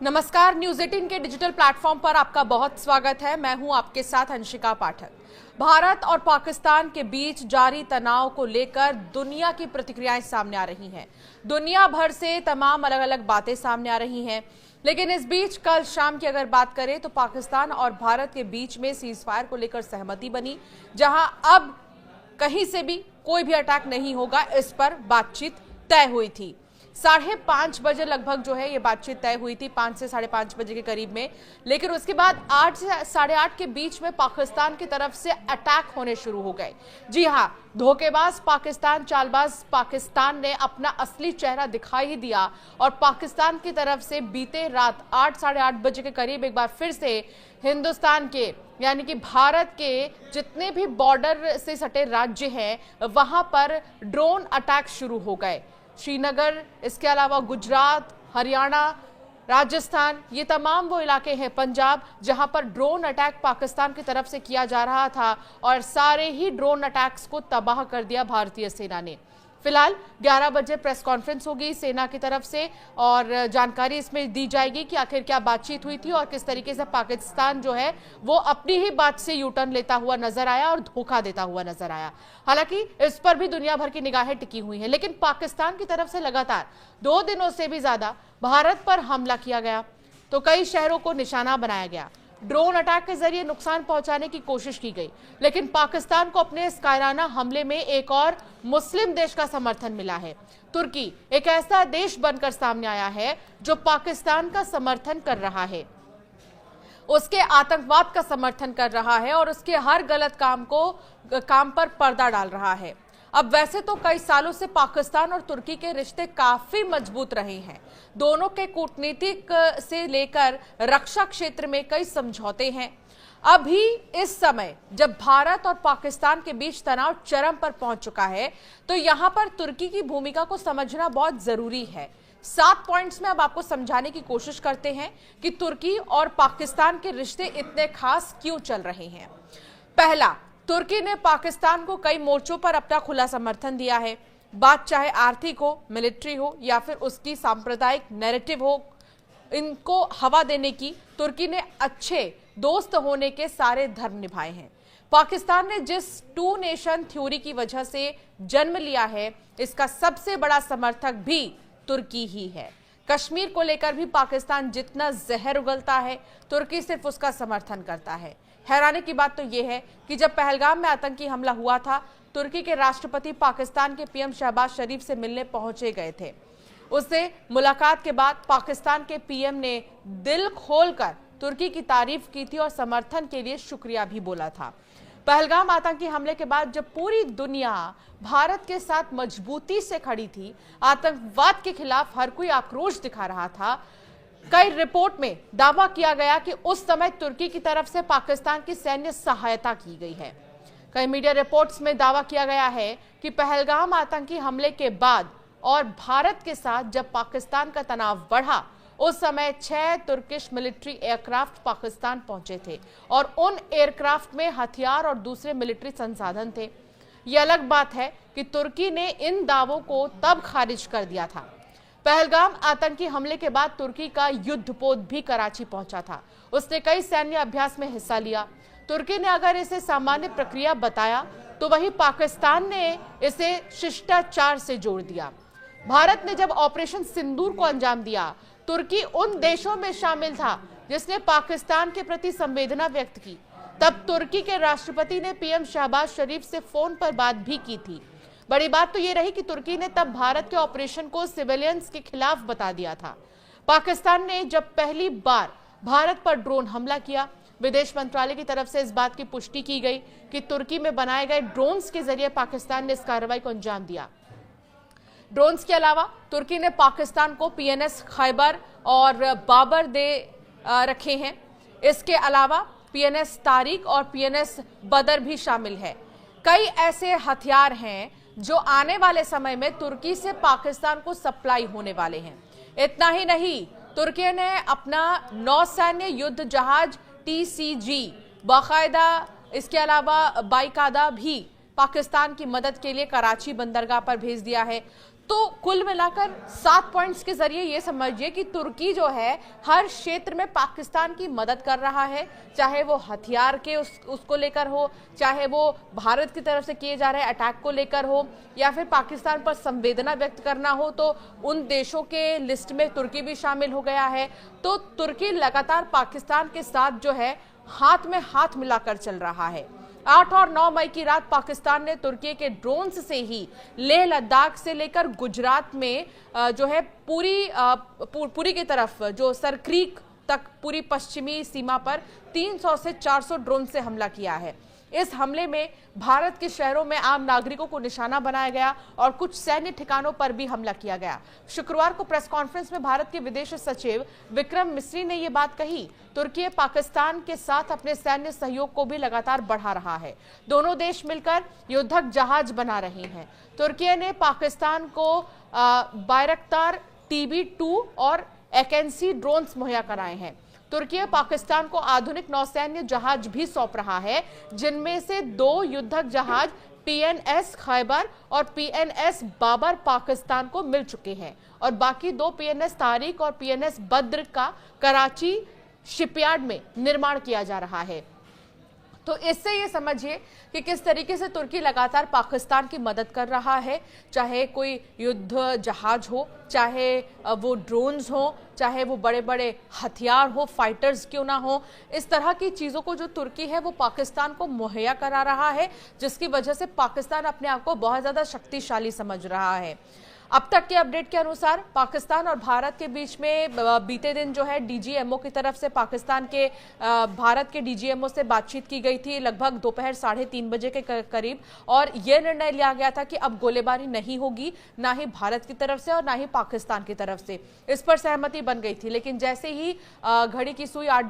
नमस्कार, न्यूज 18 के digital platform पर आपका बहुत स्वागत है। मैं हूं आपके साथ अंशिका पाठक। भारत और पाकिस्तान के बीच जारी तनाव को लेकर दुनिया की प्रतिक्रियाएं सामने आ रही हैं। दुनिया भर से तमाम अलग अलग बातें सामने आ रही हैं, लेकिन इस बीच कल शाम की अगर बात करें तो पाकिस्तान और भारत के बीच में सीज फायर को लेकर सहमति बनी, जहां अब कहीं से भी कोई भी अटैक नहीं होगा, इस पर बातचीत तय हुई थी। 5:30 बजे लगभग जो है ये बातचीत तय हुई थी, 5 से 5:30 बजे के करीब में। लेकिन उसके बाद 8 से 8:30 के बीच में पाकिस्तान की तरफ से अटैक होने शुरू हो गए। जी हां, धोखेबाज पाकिस्तान, चालबाज पाकिस्तान ने अपना असली चेहरा दिखाई ही दिया और पाकिस्तान की तरफ से बीते रात 8 साढ़े 8 बजे के करीब एक बार फिर से हिंदुस्तान के यानी कि भारत के जितने भी बॉर्डर से सटे राज्य हैं वहां पर ड्रोन अटैक शुरू हो गए। श्रीनगर, इसके अलावा गुजरात, हरियाणा, राजस्थान, ये तमाम वो इलाके हैं, पंजाब, जहां पर ड्रोन अटैक पाकिस्तान की तरफ से किया जा रहा था और सारे ही ड्रोन अटैक्स को तबाह कर दिया भारतीय सेना ने। फिलहाल 11 बजे प्रेस कॉन्फ्रेंस होगी सेना की तरफ से और जानकारी इसमें दी जाएगी कि आखिर क्या बातचीत हुई थी और किस तरीके से पाकिस्तान जो है वो अपनी ही बात से यू टर्न लेता हुआ नजर आया और धोखा देता हुआ नजर आया। हालांकि इस पर भी दुनिया भर की निगाहें टिकी हुई हैं, लेकिन पाकिस्तान की तरफ से लगातार 2 दिनों से भी ज्यादा भारत पर हमला किया गया, तो कई शहरों को निशाना बनाया गया, ड्रोन अटैक के जरिए नुकसान पहुंचाने की कोशिश की गई। लेकिन पाकिस्तान को अपने इस कायराना हमले में एक और मुस्लिम देश का समर्थन मिला है। तुर्की एक ऐसा देश बनकर सामने आया है जो पाकिस्तान का समर्थन कर रहा है, उसके आतंकवाद का समर्थन कर रहा है और उसके हर गलत काम पर पर्दा डाल रहा है। अब वैसे तो कई सालों से पाकिस्तान और तुर्की के रिश्ते काफी मजबूत रहे हैं। दोनों के कूटनीतिक से लेकर रक्षा क्षेत्र में कई समझौते हैं। अभी इस समय जब भारत और पाकिस्तान के बीच तनाव चरम पर पहुंच चुका है, तो यहां पर तुर्की की भूमिका को समझना बहुत जरूरी है। 7 पॉइंट्स में अब आपको समझाने की कोशिश करते हैं कि तुर्की और पाकिस्तान के रिश्ते इतने खास क्यों चल रहे हैं। पहला, तुर्की ने पाकिस्तान को कई मोर्चों पर अपना खुला समर्थन दिया है। बात चाहे आर्थिक हो, मिलिट्री हो या फिर उसकी सांप्रदायिक नैरेटिव हो, इनको हवा देने की तुर्की ने अच्छे दोस्त होने के सारे धर्म निभाए हैं। पाकिस्तान ने जिस 2 नेशन थ्योरी की वजह से जन्म लिया है, इसका सबसे बड़ा समर्थक भी तुर्की ही है। कश्मीर को लेकर भी पाकिस्तान जितना जहर उगलता है, तुर्की सिर्फ उसका समर्थन करता है। हैरानी की बात तो यह है कि जब पहलगाम में आतंकी हमला हुआ था, तुर्की के राष्ट्रपति पाकिस्तान के पीएम शहबाज शरीफ से मिलने पहुंचे गए थे। उससे मुलाकात के बाद पाकिस्तान के पीएम ने दिल खोलकर तुर्की की तारीफ की थी और समर्थन के लिए शुक्रिया भी बोला था। पहलगाम आतंकी हमले के बाद जब पूरी दुनिया भारत के साथ मजबूती से खड़ी थी, आतंकवाद के खिलाफ हर कोई आक्रोश दिखा रहा था, कई रिपोर्ट में दावा किया गया कि उस समय तुर्की की तरफ से पाकिस्तान की सैन्य सहायता की गई है। कई मीडिया रिपोर्ट्स में दावा किया गया है कि पहलगाम आतंकी हमले के बाद और भारत के साथ जब पाकिस्तान का तनाव बढ़ा, उस समय 6 तुर्किश मिलिट्री एयरक्राफ्ट पाकिस्तान पहुंचे थे और उन एयरक्राफ्ट में हथियार और दूसरे मिलिट्री संसाधन थे। यह अलग बात है कि तुर्की ने इन दावों को तब खारिज कर दिया था। पहलगाम आतंकी हमले के बाद तुर्की का युद्धपोत भी कराची पहुंचा था। उसने कई सैन्य अभ्यास में हिस्सा लिया। तुर्की ने अगर इसे सामान्य प्रक्रिया बताया, तो वहीं पाकिस्तान ने इसे शिष्टाचार से जोड़ दिया। भारत ने जब ऑपरेशन सिंदूर को अंजाम दिया, तुर्की उन देशों में शामिल था जिसने पाकिस्तान के प्रति संवेदना व्यक्त की। तब तुर्की के राष्ट्रपति ने पीएम शहबाज शरीफ से फोन पर बात भी की थी। बड़ी बात तो ये रही कि तुर्की ने तब भारत के ऑपरेशन को सिविलियंस के खिलाफ बता दिया था। पाकिस्तान ने जब पहली बार भारत पर ड्रोन हमला किया, विदेश मंत्रालय की तरफ से इस बात की पुष्टि की गई कि तुर्की में बनाए गए ड्रोन्स के जरिए पाकिस्तान ने इस कार्रवाई को अंजाम दिया। ड्रोन्स के अलावा तुर्की ने पाकिस्तान को पीएनएस खैबर और बाबर दे रखे हैं। इसके अलावा पीएनएस तारिक और पीएनएस बदर भी शामिल है। कई ऐसे हथियार हैं जो आने वाले समय में तुर्की से पाकिस्तान को सप्लाई होने वाले हैं। इतना ही नहीं, तुर्की ने अपना नौसैन्य युद्ध जहाज TCG बाकायदा, इसके अलावा बाइकादा भी पाकिस्तान की मदद के लिए कराची बंदरगाह पर भेज दिया है। तो कुल मिलाकर 7 पॉइंट्स के जरिए ये समझिए कि तुर्की जो है हर क्षेत्र में पाकिस्तान की मदद कर रहा है, चाहे वो हथियार के उसको लेकर हो, चाहे वो भारत की तरफ से किए जा रहे अटैक को लेकर हो, या फिर पाकिस्तान पर संवेदना व्यक्त करना हो, तो उन देशों के लिस्ट में तुर्की भी शामिल हो गया है। तो तुर्की लगातार पाकिस्तान के साथ जो है हाथ में हाथ मिलाकर चल रहा है। 8 और 9 मई की रात पाकिस्तान ने तुर्की के ड्रोन्स से ही लेह लद्दाख से लेकर गुजरात में जो है पूरी की तरफ जो सरक्रीक तक पूरी पश्चिमी सीमा पर 300 से 400 ड्रोन से हमला किया है। इस हमले में भारत के शहरों में आम नागरिकों को निशाना बनाया गया और कुछ सैन्य ठिकानों पर भी हमला किया गया। शुक्रवार को प्रेस कॉन्फ्रेंस में भारत के विदेश सचिव विक्रम मिस्री ने यह बात कही। तुर्की पाकिस्तान के साथ अपने सैन्य सहयोग को भी लगातार बढ़ा रहा है। दोनों देश मिलकर युद्धक जहाज बना रहे हैं। तुर्की ने पाकिस्तान को बायरक्तार TB2 और एकेंसी ड्रोन्स मुहैया कराए हैं। तुर्की पाकिस्तान को आधुनिक नौसैन्य जहाज भी सौंप रहा है, जिनमें से 2 युद्धक जहाज PNS खैबर और PNS बाबर पाकिस्तान को मिल चुके हैं और बाकी 2 PNS तारिक और PNS बद्र का कराची शिपयार्ड में निर्माण किया जा रहा है। तो इससे ये समझिए कि किस तरीके से तुर्की लगातार पाकिस्तान की मदद कर रहा है, चाहे कोई युद्ध जहाज हो, चाहे वो ड्रोन्स हो, चाहे वो बड़े बड़े हथियार हो, फाइटर्स क्यों ना हो। इस तरह की चीज़ों को जो तुर्की है वो पाकिस्तान को मुहैया करा रहा है, जिसकी वजह से पाकिस्तान अपने आप को बहुत ज़्यादा शक्तिशाली समझ रहा है। अब तक के अपडेट के अनुसार पाकिस्तान और भारत के बीच में बीते दिन जो है DGMO की तरफ से पाकिस्तान के भारत के DGMO से बातचीत की गई थी लगभग दोपहर 3:30 बजे के करीब, और यह निर्णय लिया गया था कि अब गोलीबारी नहीं होगी, ना ही भारत की तरफ से और ना ही पाकिस्तान की तरफ से। इस पर सहमति बन गई थी, लेकिन जैसे ही घड़ी की सुई 8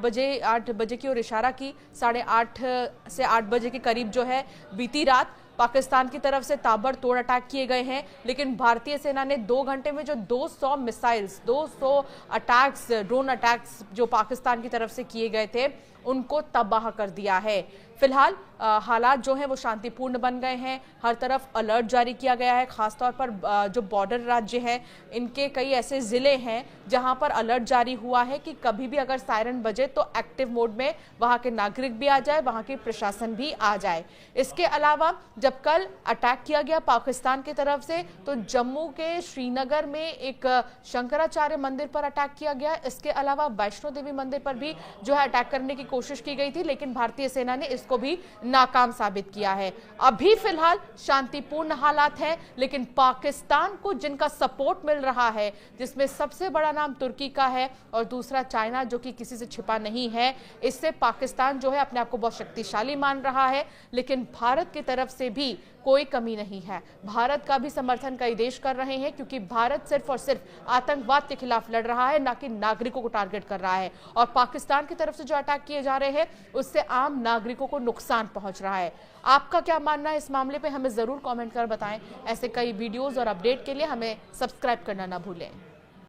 बजे की ओर इशारा की, 8:30 से 8 बजे के करीब जो है बीती रात पाकिस्तान की तरफ से ताबड़तोड़ अटैक किए गए हैं। लेकिन भारतीय सेना ने 2 घंटे में जो 200 मिसाइल्स, 200 अटैक्स, ड्रोन अटैक्स जो पाकिस्तान की तरफ से किए गए थे, उनको तबाह कर दिया है। फिलहाल हालात जो हैं वो शांतिपूर्ण बन गए हैं। हर तरफ अलर्ट जारी किया गया है। खासतौर पर जो बॉर्डर राज्य हैं, इनके कई ऐसे ज़िले हैं जहां पर अलर्ट जारी हुआ है कि कभी भी अगर सायरन बजे तो एक्टिव मोड में वहां के नागरिक भी आ जाए, वहां की प्रशासन भी आ जाए। इसके अलावा जब कल अटैक किया गया पाकिस्तान की तरफ से, तो जम्मू के श्रीनगर में एक शंकराचार्य मंदिर पर अटैक किया गया। इसके अलावा वैष्णो देवी मंदिर पर भी जो है अटैक करने की कोशिश की गई थी, लेकिन भारतीय सेना ने इसको भी नाकाम साबित किया है। अभी फिलहाल शांतिपूर्ण हालात हैं, लेकिन पाकिस्तान को जिनका सपोर्ट मिल रहा है, जिसमें सबसे बड़ा नाम तुर्की का है और दूसरा चाइना, जो कि किसी से छिपा नहीं है, इससे पाकिस्तान जो है अपने आप को बहुत शक्तिशाली मान रहा है। लेकिन भारत की तरफ से भी कोई कमी नहीं है। भारत का भी समर्थन कई देश कर रहे हैं, क्योंकि भारत सिर्फ और सिर्फ आतंकवाद के खिलाफ लड़ रहा है, ना कि नागरिकों को टारगेट कर रहा है। और पाकिस्तान की तरफ से जो अटैक किए जा रहे हैं, उससे आम नागरिकों को नुकसान पहुंच रहा है। आपका क्या मानना है इस मामले पे, हमें जरूर कमेंट कर बताएं। ऐसे कई वीडियोस और अपडेट के लिए हमें सब्सक्राइब करना ना भूलें।